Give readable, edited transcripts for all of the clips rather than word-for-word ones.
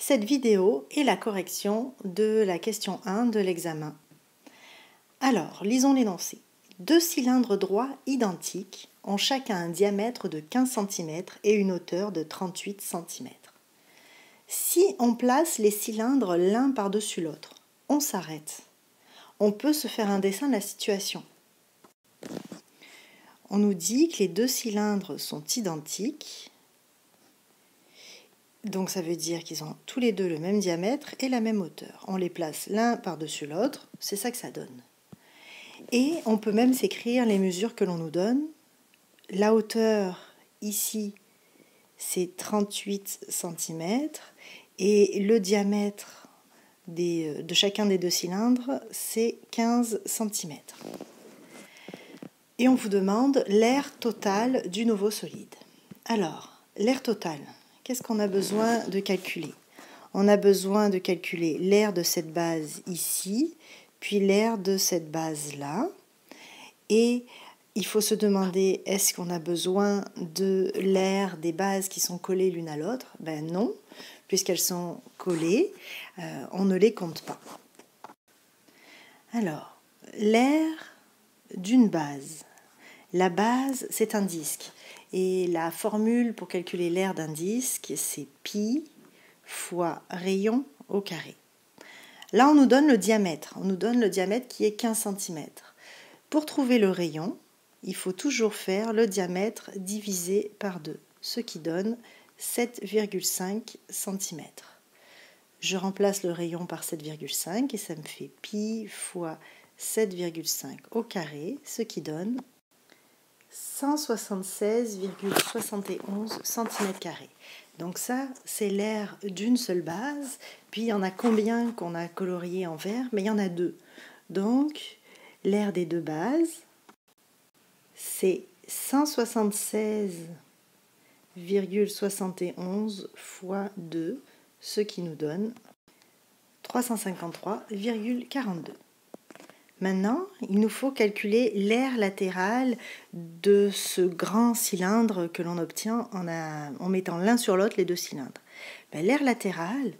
Cette vidéo est la correction de la question 1 de l'examen. Alors, lisons l'énoncé. Deux cylindres droits identiques ont chacun un diamètre de 15 cm et une hauteur de 38 cm. Si on place les cylindres l'un par-dessus l'autre, on s'arrête. On peut se faire un dessin de la situation. On nous dit que les deux cylindres sont identiques. Donc ça veut dire qu'ils ont tous les deux le même diamètre et la même hauteur. On les place l'un par-dessus l'autre, c'est ça que ça donne. Et on peut même s'écrire les mesures que l'on nous donne. La hauteur ici, c'est 38 cm et le diamètre de chacun des deux cylindres, c'est 15 cm. Et on vous demande l'aire totale du nouveau solide. Alors, l'aire totale, qu'est-ce qu'on a besoin de calculer? On a besoin de calculer l'aire de cette base ici, puis l'aire de cette base-là. Et il faut se demander, est-ce qu'on a besoin de l'aire des bases qui sont collées l'une à l'autre? Ben non, puisqu'elles sont collées, on ne les compte pas. Alors, l'aire d'une base. La base, c'est un disque. Et la formule pour calculer l'aire d'un disque, c'est pi fois rayon au carré. Là, on nous donne le diamètre. On nous donne le diamètre qui est 15 cm. Pour trouver le rayon, il faut toujours faire le diamètre divisé par 2, ce qui donne 7,5 cm. Je remplace le rayon par 7,5 et ça me fait pi fois 7,5 au carré, ce qui donne 176,71 cm². Donc ça, c'est l'aire d'une seule base. Puis il y en a combien qu'on a colorié en vert? Mais il y en a deux. Donc, l'aire des deux bases, c'est 176,71 fois 2, ce qui nous donne 353,42. Maintenant, il nous faut calculer l'aire latérale de ce grand cylindre que l'on obtient en mettant l'un sur l'autre les deux cylindres. L'aire latérale,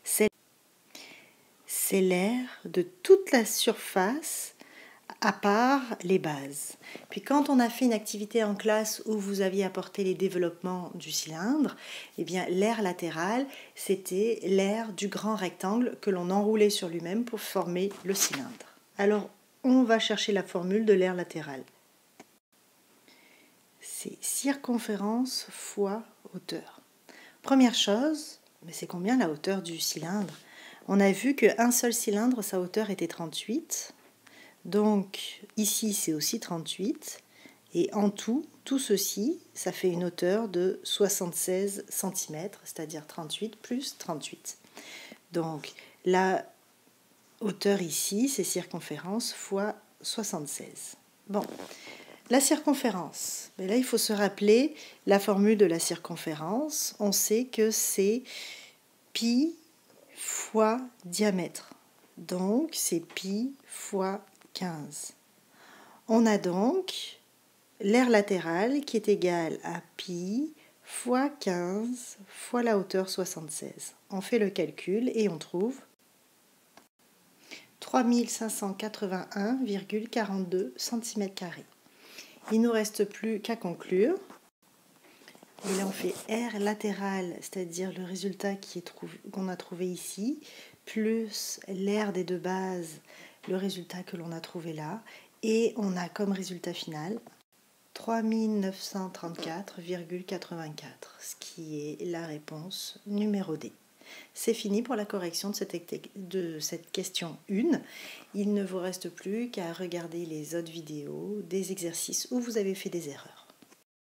c'est l'aire de toute la surface à part les bases. Puis quand on a fait une activité en classe où vous aviez apporté les développements du cylindre, eh bien l'aire latérale, c'était l'aire du grand rectangle que l'on enroulait sur lui-même pour former le cylindre. Alors, on va chercher la formule de l'aire latérale. C'est circonférence fois hauteur. Première chose, mais c'est combien la hauteur du cylindre? On a vu qu'un seul cylindre, sa hauteur était 38. Donc, ici, c'est aussi 38. Et en tout ceci, ça fait une hauteur de 76 cm, c'est-à-dire 38 plus 38. Donc, la hauteur ici, c'est circonférence fois 76. Bon, la circonférence. Mais là, il faut se rappeler la formule de la circonférence. On sait que c'est pi fois diamètre. Donc, c'est pi fois 15. On a donc l'aire latérale qui est égale à pi fois 15 fois la hauteur 76. On fait le calcul et on trouve 3581,42 cm². Il ne nous reste plus qu'à conclure. Et là, on fait R latéral, c'est-à-dire le résultat qu'on a trouvé ici, plus l'aire des deux bases, le résultat que l'on a trouvé là. Et on a comme résultat final 3934,84, ce qui est la réponse numéro D. C'est fini pour la correction de cette question 1. Il ne vous reste plus qu'à regarder les autres vidéos, des exercices où vous avez fait des erreurs.